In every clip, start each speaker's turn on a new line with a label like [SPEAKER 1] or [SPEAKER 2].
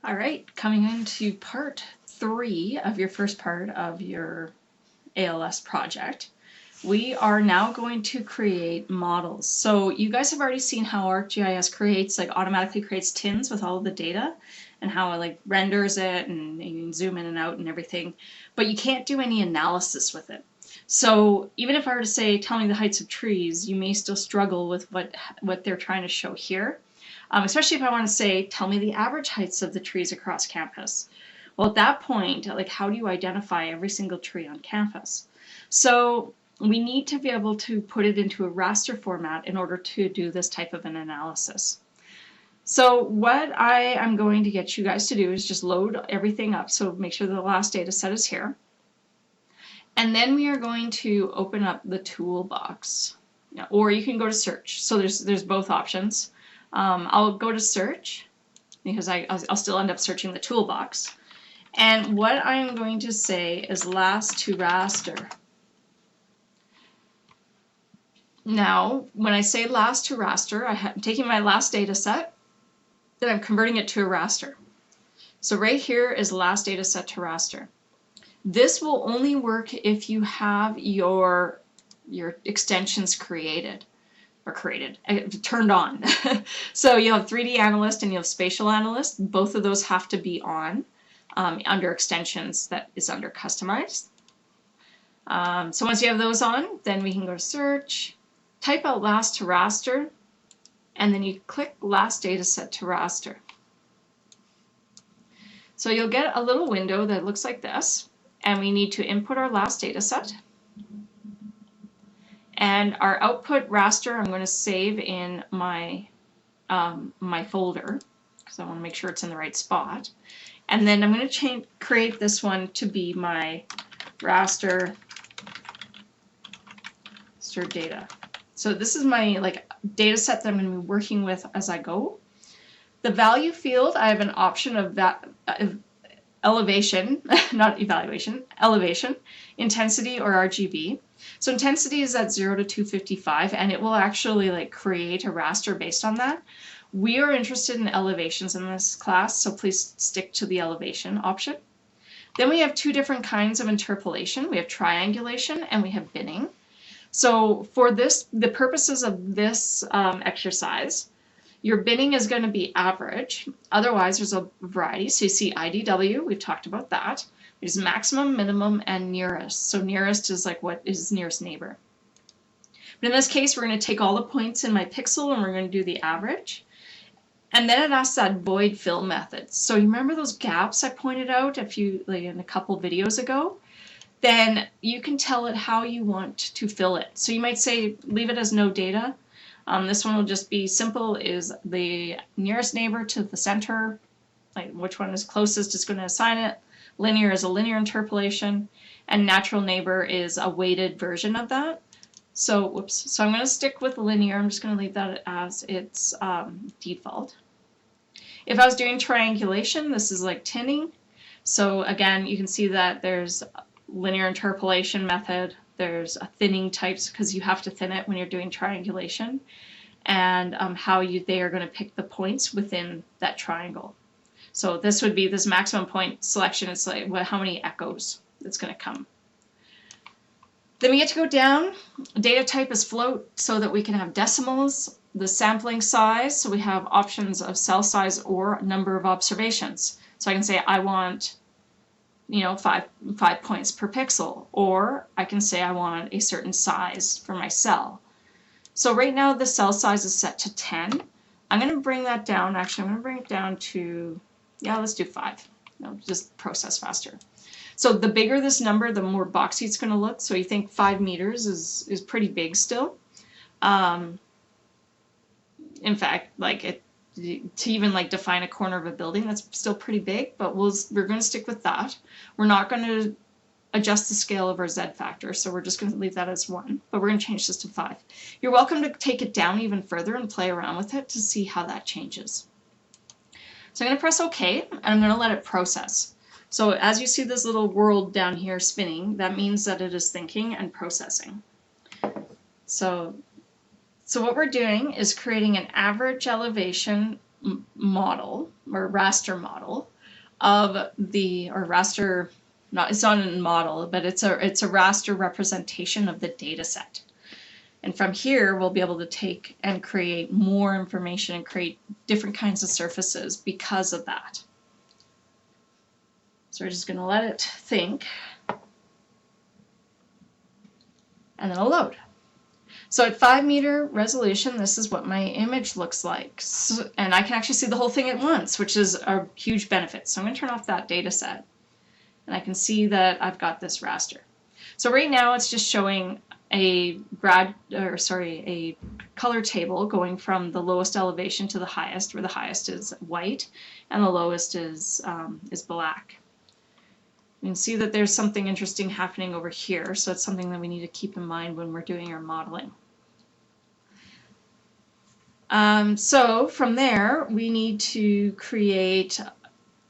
[SPEAKER 1] All right, coming into part 3 of your first part of your ALS project, we are now going to create models. So you guys have already seen how ArcGIS creates, automatically creates tins with all of the data and how it renders it, and you can zoom in and out and everything, but you can't do any analysis with it. So even if I were to say, tell me the heights of trees, you may still struggle with what they're trying to show here. Especially if I want to say, tell me the average heights of the trees across campus. Well, at that point, how do you identify every single tree on campus? So we need to be able to put it into a raster format in order to do this type of an analysis. So what I am going to get you guys to do is just load everything up. So make sure the last data set is here. And then we are going to open up the toolbox, or you can go to search. So there's both options. I'll go to search because I'll still end up searching the toolbox. And what I'm going to say is last to raster. Now, when I say last to raster, I'm taking my last data set, then I'm converting it to a raster. So right here is last data set to raster. This will only work if you have your extensions turned on. So you have 3D Analyst and you have Spatial Analyst. Both of those have to be on under extensions, that is under Customized. So once you have those on, then we can go to search, type out last to raster, and then you click last data set to raster. So you'll get a little window that looks like this, and we need to input our last data set. And our output raster, I'm going to save in my my folder because I want to make sure it's in the right spot. And then I'm going to create this one to be my raster data. So this is my data set that I'm going to be working with as I go. The value field, I have an option of that elevation, not evaluation, elevation, intensity, or RGB. So intensity is at 0 to 255, and it will actually create a raster based on that. We are interested in elevations in this class, so please stick to the elevation option. Then we have two different kinds of interpolation. We have triangulation and we have binning. So for the purposes of this exercise, your binning is going to be average. Otherwise, there's a variety. So you see IDW, we've talked about that. There's maximum, minimum, and nearest. So nearest is what is nearest neighbor. But in this case, we're going to take all the points in my pixel and we're going to do the average. And then it asks that void fill method. So you remember those gaps I pointed out in a couple videos ago? Then you can tell it how you want to fill it. So you might say, leave it as no data. This one will just be simple, is the nearest neighbor to the center, which one is closest is going to assign it. Linear is a linear interpolation, and natural neighbor is a weighted version of that. So, whoops. So I'm going to stick with linear. I'm just going to leave that as its default. If I was doing triangulation, this is like tinning. So again, you can see that there's linear interpolation method. There's a thinning types because you have to thin it when you're doing triangulation, and how they are going to pick the points within that triangle. So this would be this maximum point selection. It's how many echoes it's going to come. Then we get to go down. Data type is float so that we can have decimals. The sampling size, so we have options of cell size or number of observations. So I can say I want 5 points per pixel, or I can say I want a certain size for my cell. So right now the cell size is set to 10. I'm going to bring that down. Actually, I'm going to bring it down to, let's do 5. Just process faster. So the bigger this number, the more boxy it's going to look. So you think 5 meters is pretty big still. In fact, to even define a corner of a building, that's still pretty big, but we're going to stick with that. We're not going to adjust the scale of our Z factor, so we're just going to leave that as 1, but we're going to change this to 5. You're welcome to take it down even further and play around with it to see how that changes. So I'm going to press OK, and I'm going to let it process. So as you see this little world down here spinning, that means that it is thinking and processing. So what we're doing is creating an average elevation model, or raster model, of the, or raster, it's not a model, but it's a raster representation of the data set. And from here, we'll be able to take and create more information and create different kinds of surfaces because of that. So we're just going to let it think. And then I'll load. So at 5-meter resolution, this is what my image looks like. So, and I can actually see the whole thing at once, which is a huge benefit. So I'm going to turn off that data set. And I can see that I've got this raster. So right now it's just showing a a color table going from the lowest elevation to the highest, where the highest is white and the lowest is black. You can see that there's something interesting happening over here, so it's something that we need to keep in mind when we're doing our modeling. So from there, we need to create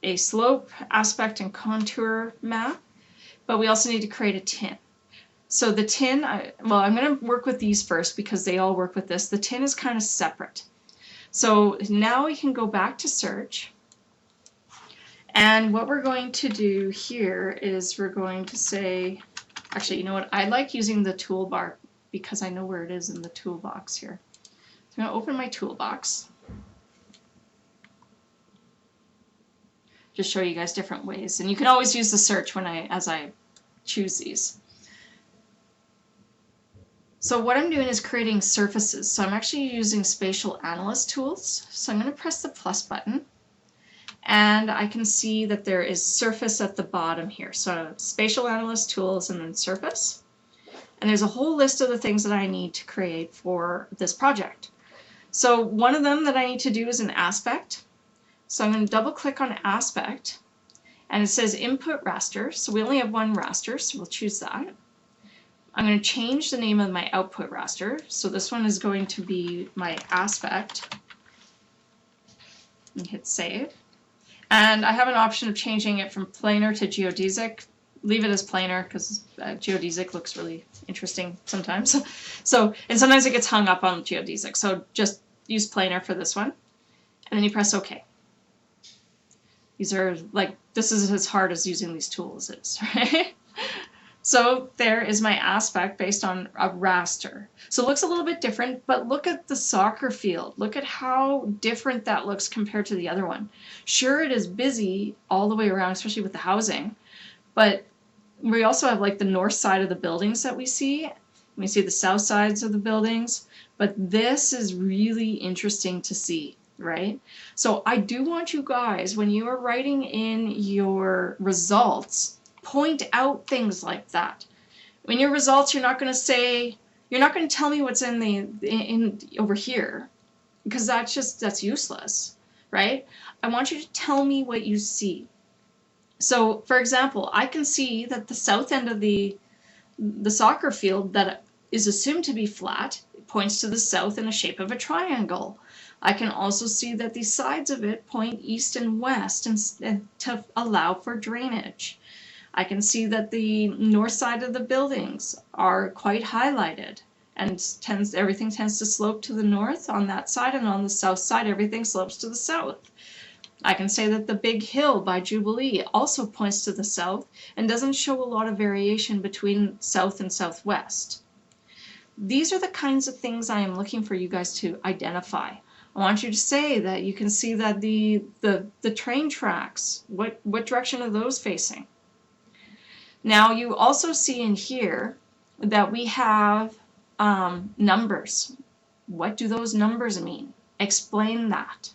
[SPEAKER 1] a slope, aspect, and contour map, but we also need to create a tin. So the tin, I'm going to work with these first because they all work with this. The tin is kind of separate. So now we can go back to search. And what we're going to do here is we're going to say, actually, you know what? I like using the toolbar because I know where it is in the toolbox here. So I'm going to open my toolbox. Just show you guys different ways. And you can always use the search as I choose these. So what I'm doing is creating surfaces. So I'm actually using Spatial Analyst tools. So I'm going to press the plus button. And I can see that there is surface at the bottom here. So Spatial Analyst tools and then surface. And there's a whole list of the things that I need to create for this project. So one of them that I need to do is an aspect. So I'm going to double click on aspect. And it says input raster. So we only have one raster, so we'll choose that. I'm going to change the name of my output raster. So this one is going to be my aspect. And hit save. And I have an option of changing it from planar to geodesic. Leave it as planar because geodesic looks really interesting sometimes. And sometimes it gets hung up on geodesic. So just use planar for this one. And then you press OK. These are this is as hard as using these tools is, right? So there is my aspect based on a raster. So it looks a little bit different, but look at the soccer field. Look at how different that looks compared to the other one. Sure, it is busy all the way around, especially with the housing, but we also have the north side of the buildings that we see. We see the south sides of the buildings, but this is really interesting to see, right? So I do want you guys, when you are writing in your results, point out things like that. In your results, you're not going to tell me what's in over here, because that's useless, right? I want you to tell me what you see. So, for example, I can see that the south end of the soccer field that is assumed to be flat points to the south in the shape of a triangle. I can also see that the sides of it point east and west and to allow for drainage. I can see that the north side of the buildings are quite highlighted, and everything tends to slope to the north on that side, and on the south side everything slopes to the south. I can say that the big hill by Jubilee also points to the south and doesn't show a lot of variation between south and southwest. These are the kinds of things I am looking for you guys to identify. I want you to say that you can see that the train tracks, what direction are those facing? Now you also see in here that we have numbers. What do those numbers mean? Explain that.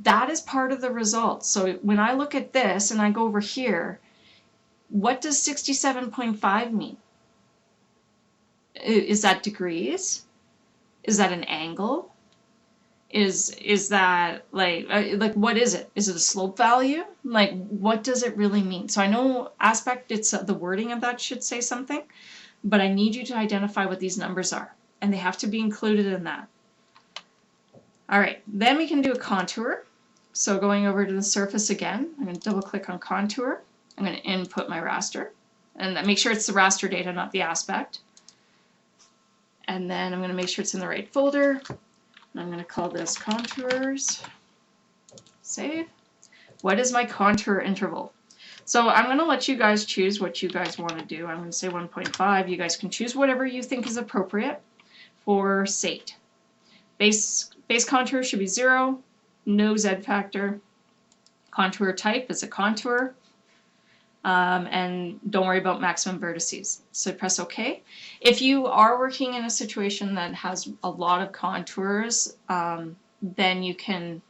[SPEAKER 1] That is part of the results. So when I look at this and I go over here, what does 67.5 mean? Is that degrees? Is that an angle? Is that what is it? Is it a slope value? What does it really mean? So I know aspect, it's the wording of that should say something, but I need you to identify what these numbers are, and they have to be included in that. All right, then we can do a contour. So going over to the surface again, I'm going to double click on contour. I'm going to input my raster, and make sure it's the raster data, not the aspect. And then I'm going to make sure it's in the right folder. I'm going to call this contours. Save. What is my contour interval? So I'm going to let you guys choose what you guys want to do. I'm going to say 1.5. You guys can choose whatever you think is appropriate for SATE. Base contour should be 0, no Z factor. Contour type is a contour. And don't worry about maximum vertices. So press OK. If you are working in a situation that has a lot of contours, then you can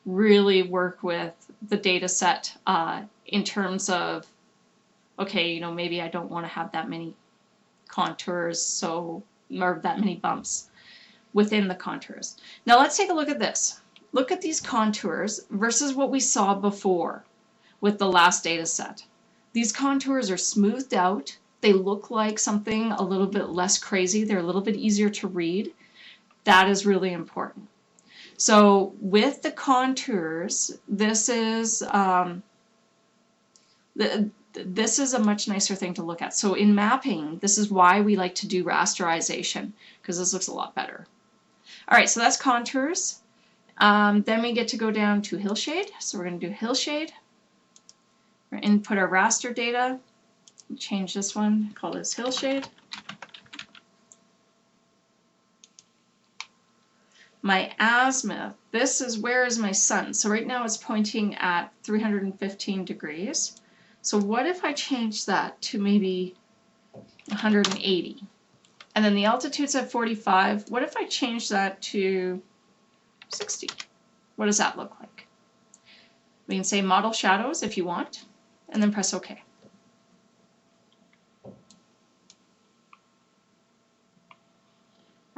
[SPEAKER 1] really work with the data set in terms of, okay, you know, maybe I don't want to have that many contours, or that many bumps within the contours. Now let's take a look at this. Look at these contours versus what we saw before with the last data set. These contours are smoothed out. They look like something a little bit less crazy. They're a little bit easier to read. That is really important. So with the contours, this is this is a much nicer thing to look at. So in mapping, this is why we like to do rasterization, because this looks a lot better. All right, so that's contours. Then we get to go down to hillshade. So we're going to do hillshade. We're going to input our raster data. Change this one, call this hillshade. My azimuth, this is where is my sun. So right now it's pointing at 315 degrees. So what if I change that to maybe 180? And then the altitude's at 45. What if I change that to 60? What does that look like? We can say model shadows if you want, and then press OK.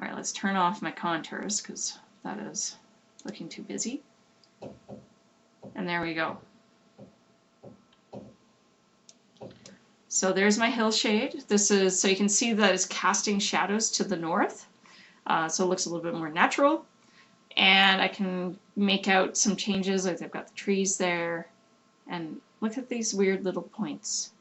[SPEAKER 1] All right, let's turn off my contours because that is looking too busy. And there we go. So there's my hillshade. This is, so you can see that it's casting shadows to the north. So it looks a little bit more natural. And I can make out some changes, like I've got the trees there. And look at these weird little points.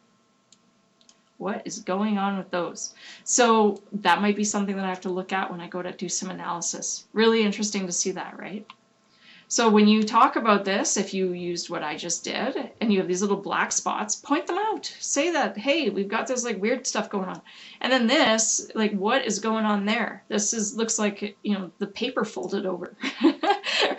[SPEAKER 1] What is going on with those? So that might be something that I have to look at when I go to do some analysis. Really interesting to see that, right? So when you talk about this, if you used what I just did, and you have these little black spots, point them out. Say that, hey, we've got this like weird stuff going on. And then this, like what is going on there? This is looks like, you know, the paper folded over,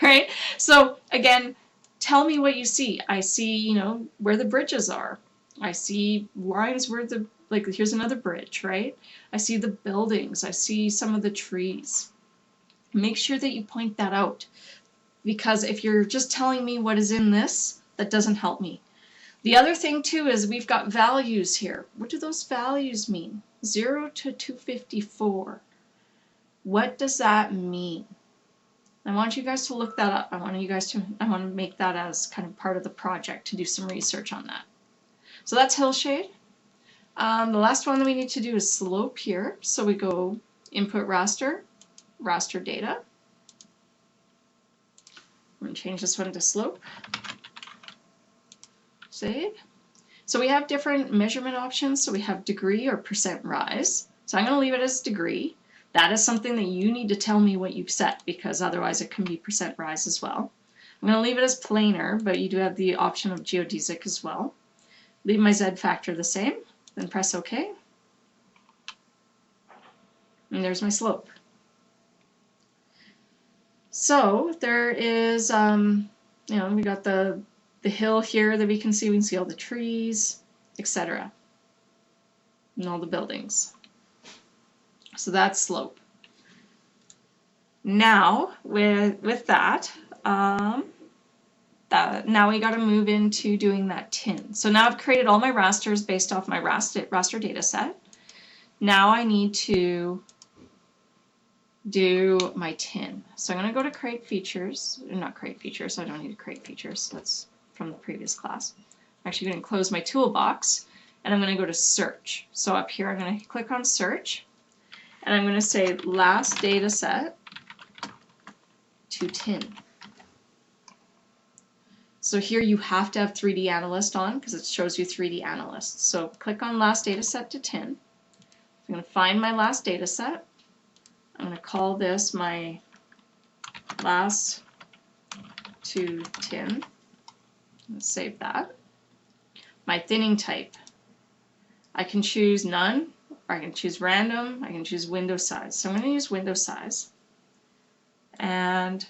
[SPEAKER 1] right? So again, tell me what you see. I see, you know, where the bridges are. I see lines where the, like here's another bridge, right? I see the buildings. I see some of the trees. Make sure that you point that out. Because if you're just telling me what is in this, that doesn't help me. The other thing too is we've got values here. What do those values mean? 0 to 254. What does that mean? I want you guys to look that up. I want to make that as kind of part of the project to do some research on that. So that's hillshade. The last one that we need to do is slope here. So we go input raster, raster data. I'm going to change this one to slope. Save. So we have different measurement options. So we have degree or percent rise. So I'm going to leave it as degree. That is something that you need to tell me what you've set, because otherwise it can be percent rise as well. I'm going to leave it as planar, but you do have the option of geodesic as well. Leave my Z factor the same, then press OK. And there's my slope. So there is, you know, we got the hill here that we can see all the trees, etc. And all the buildings. So that's slope. Now, with that, now we got to move into doing that tin. So now I've created all my rasters based off my raster data set. Now I need to do my tin. So I'm going to go to create features, not create features, so I don't need to create features. That's from the previous class. I'm actually going to close my toolbox and I'm going to go to search. So up here I'm going to click on search and I'm going to say last data set to tin. So here you have to have 3D Analyst on because it shows you 3D Analyst. So click on last data set to tin. I'm going to find my last data set. I'm going to call this my last to tin. Let's save that. My thinning type. I can choose none, or I can choose random, I can choose window size. So I'm going to use window size. And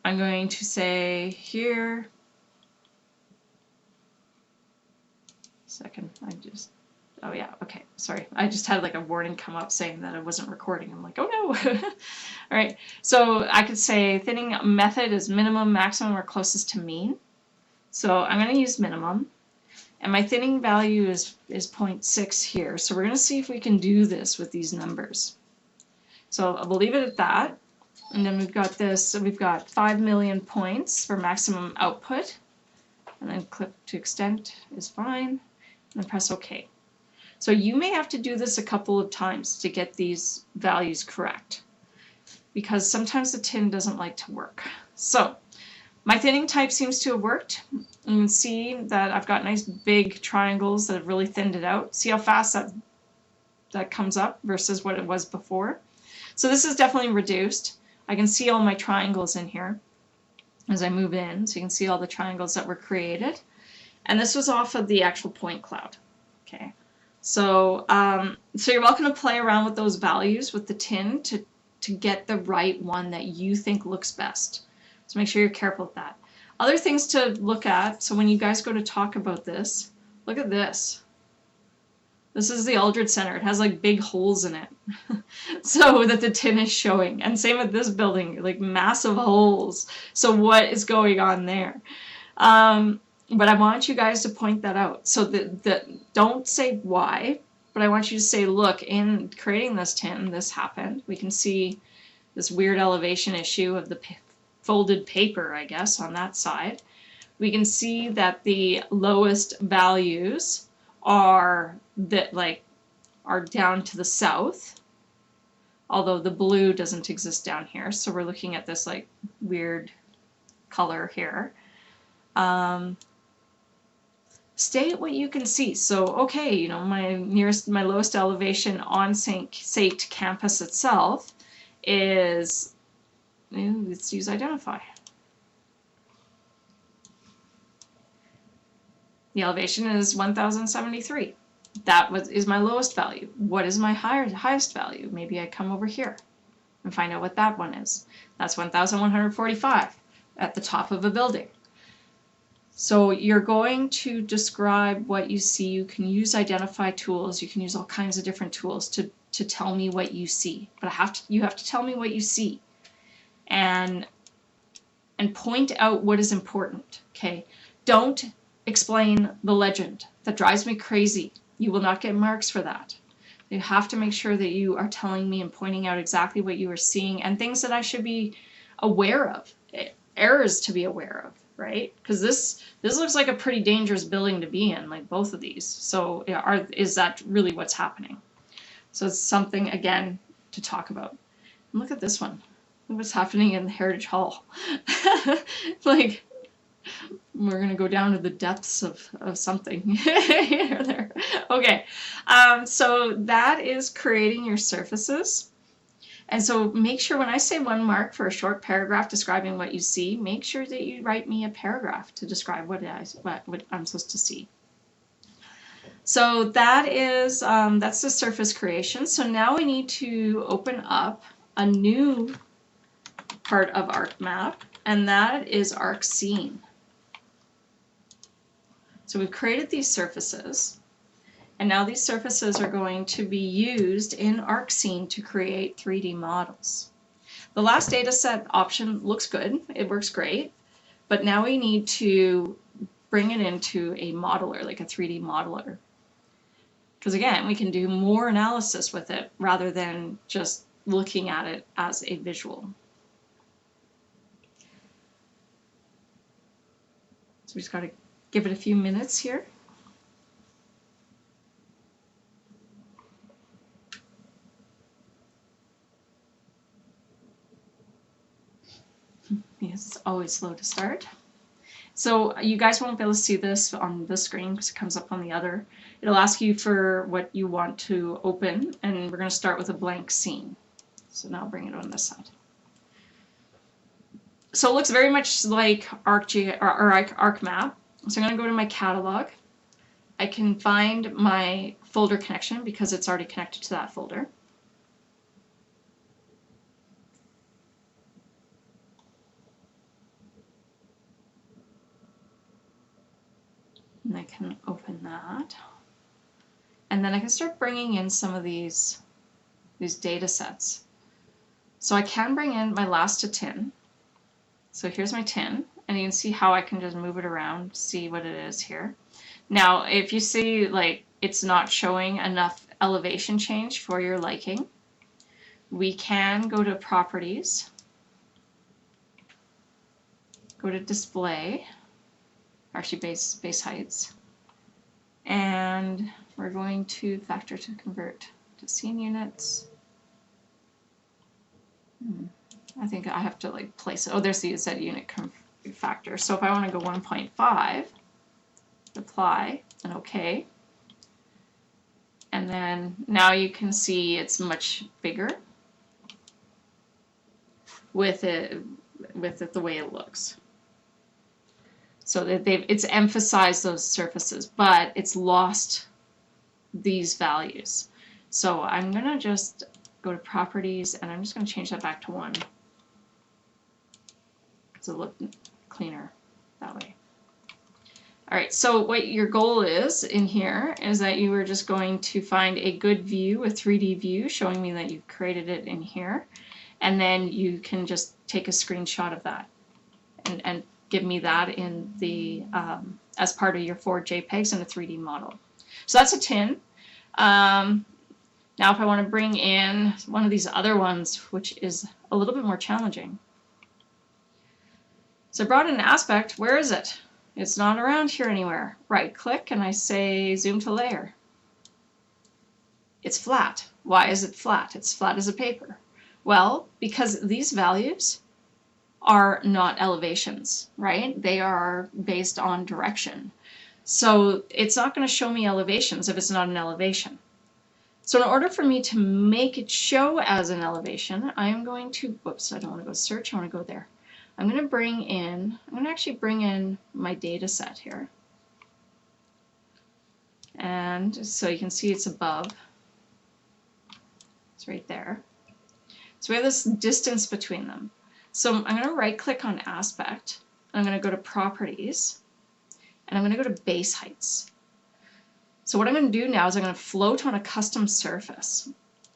[SPEAKER 1] I'm going to say here, oh yeah, okay, sorry. I just had like a warning come up saying that I wasn't recording. I'm like, oh no. All right, so I could say thinning method is minimum, maximum, or closest to mean. So I'm going to use minimum. And my thinning value is 0.6 here. So we're going to see if we can do this with these numbers. So I'll leave it at that. And then we've got this, so we've got 5 million points for maximum output. And then click to extent is fine. And then press OK. So you may have to do this a couple of times to get these values correct, because sometimes the tin doesn't like to work. So my thinning type seems to have worked. You can see that I've got nice big triangles that have really thinned it out. See how fast that comes up versus what it was before. So this is definitely reduced. I can see all my triangles in here as I move in. So you can see all the triangles that were created. And this was off of the actual point cloud. Okay. So, so you're welcome to play around with those values with the tin to get the right one that you think looks best. So make sure you're careful with that. Other things to look at, so when you guys go to talk about this, look at this. This is the Aldred Center. It has like big holes in it so that the tin is showing. And same with this building, like massive holes. So what is going on there? But I want you guys to point that out. So that don't say why, but I want you to say, look, in creating this tin, this happened. We can see this weird elevation issue of the folded paper, I guess, on that side. We can see that the lowest values are down to the south, although the blue doesn't exist down here. So we're looking at this like weird color here. State what you can see. So, okay, you know, my lowest elevation on St. campus itself is, let's use identify. The elevation is 1073. That is my lowest value. What is my highest value? Maybe I come over here and find out what that one is. That's 1145 at the top of a building. So you're going to describe what you see. You can use identify tools. You can use all kinds of different tools to tell me what you see. But you have to tell me what you see. And point out what is important. Okay? Don't explain the legend. That drives me crazy. You will not get marks for that. You have to make sure that you are telling me and pointing out exactly what you are seeing and things that I should be aware of, errors to be aware of, right? Because this looks like a pretty dangerous building to be in, like both of these. So is that really what's happening? So it's something, again, to talk about. And look at this one. Look what's happening in the Heritage Hall. Like, we're going to go down to the depths of something here or there. Okay, so that is creating your surfaces. And so make sure when I say 1 mark for a short paragraph describing what you see, make sure that you write me a paragraph to describe what I'm supposed to see. So that is, that's the surface creation. So now we need to open up a new part of ArcMap, and that is ArcScene. So we've created these surfaces, and now these surfaces are going to be used in ArcScene to create 3D models. The last data set option looks good, it works great, but now we need to bring it into a modeler, like a 3D modeler. Because again, we can do more analysis with it rather than just looking at it as a visual. So we just got to give it a few minutes here. Yes, it's always slow to start. So you guys won't be able to see this on this screen because it comes up on the other. It'll ask you for what you want to open, and we're going to start with a blank scene. So now I'll bring it on this side. So it looks very much like ArcMap. So I'm going to go to my catalog. I can find my folder connection because it's already connected to that folder. And I can open that. And then I can start bringing in some of these data sets. So I can bring in my last to tin. So here's my tin, and you can see how I can just move it around, see what it is here. Now, if you see like it's not showing enough elevation change for your liking, we can go to properties, go to display, actually base heights, and we're going to factor to convert to scene units. I think I have to like place it. Oh, there's the Z unit factor. So if I want to go 1.5, apply and OK. And then now you can see it's much bigger with it the way it looks. So that it's emphasized those surfaces, but it's lost these values. So I'm going to just go to properties, and I'm just going to change that back to 1 to look cleaner that way. All right, so what your goal is in here is that you are just going to find a good view, a 3D view, showing me that you've created it in here, and then you can just take a screenshot of that and give me that in the as part of your 4 JPEGs in a 3D model. So that's a tin. Now if I want to bring in one of these other ones, which is a little bit more challenging. So I brought in an aspect. Where is it? It's not around here anywhere. Right click and I say zoom to layer. It's flat. Why is it flat? It's flat as a paper. Well, because these values are not elevations, right? They are based on direction. So it's not going to show me elevations if it's not an elevation. So in order for me to make it show as an elevation, I am going to, whoops, I don't want to go search, I want to go there. I'm going to actually bring in my data set here. And so you can see it's above. It's right there. So we have this distance between them. So I'm going to right click on aspect. I'm going to go to properties, and I'm going to go to base heights. So what I'm going to do now is I'm going to float on a custom surface.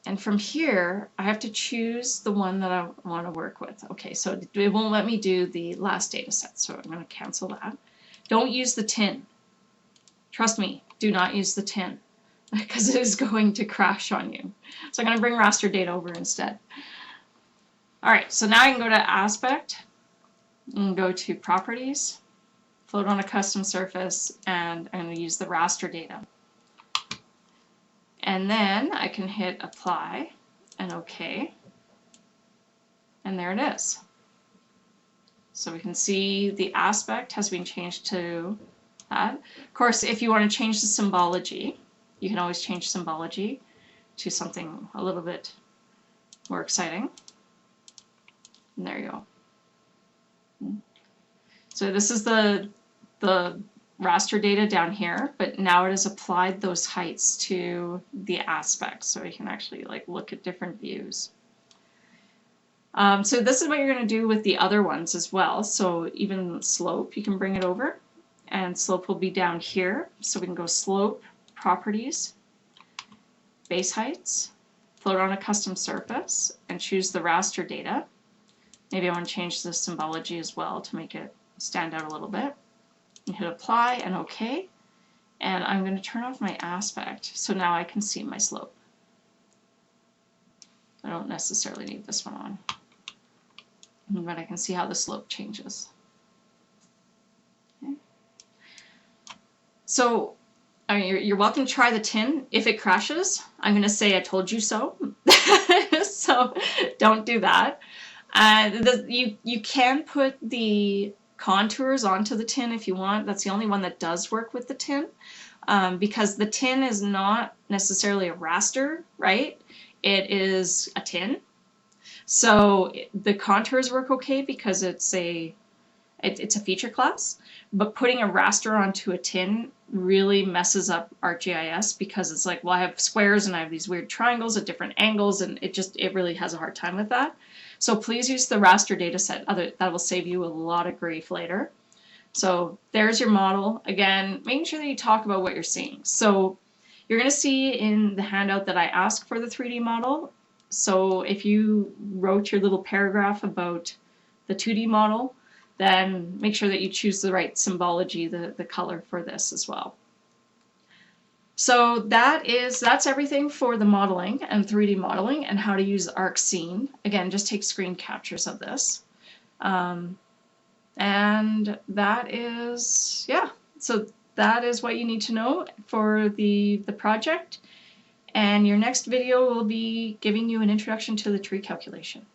[SPEAKER 1] And from here, I have to choose the one that I want to work with. Okay, so it won't let me do the last data set, so I'm going to cancel that. Don't use the tin. Trust me, do not use the tin, because it is going to crash on you. So I'm going to bring raster data over instead. All right, so now I can go to aspect and go to properties, float on a custom surface, and I'm going to use the raster data. And then I can hit apply and OK. And there it is. So we can see the aspect has been changed to that. Of course, if you want to change the symbology, you can always change symbology to something a little bit more exciting. And there you go. So this is the raster data down here, but now it has applied those heights to the aspects, so you can actually like look at different views. So this is what you're going to do with the other ones as well. So even slope, you can bring it over, and slope will be down here. So we can go slope, properties, base heights, float on a custom surface, and choose the raster data. Maybe I want to change the symbology as well to make it stand out a little bit. And hit apply and OK. And I'm going to turn off my aspect, so now I can see my slope. I don't necessarily need this one on, but I can see how the slope changes. Okay. So I mean, you're welcome to try the tin. If it crashes, I'm going to say I told you so. So don't do that. You can put the contours onto the tin if you want. That's the only one that does work with the tin, because the tin is not necessarily a raster, right? It is a tin, So the contours work okay because it's a feature class, but putting a raster onto a tin really messes up ArcGIS because it's like, well, I have squares and I have these weird triangles at different angles, and it really has a hard time with that. So please use the raster data set. That will save you a lot of grief later. So there's your model. Again, making sure that you talk about what you're seeing. So you're going to see in the handout that I asked for the 3D model. So if you wrote your little paragraph about the 2D model, then make sure that you choose the right symbology, the color for this as well. So that's everything for the modeling and 3D modeling and how to use ArcScene. Again, just take screen captures of this. And that is, yeah, so that is what you need to know for the project. And your next video will be giving you an introduction to the tree calculation.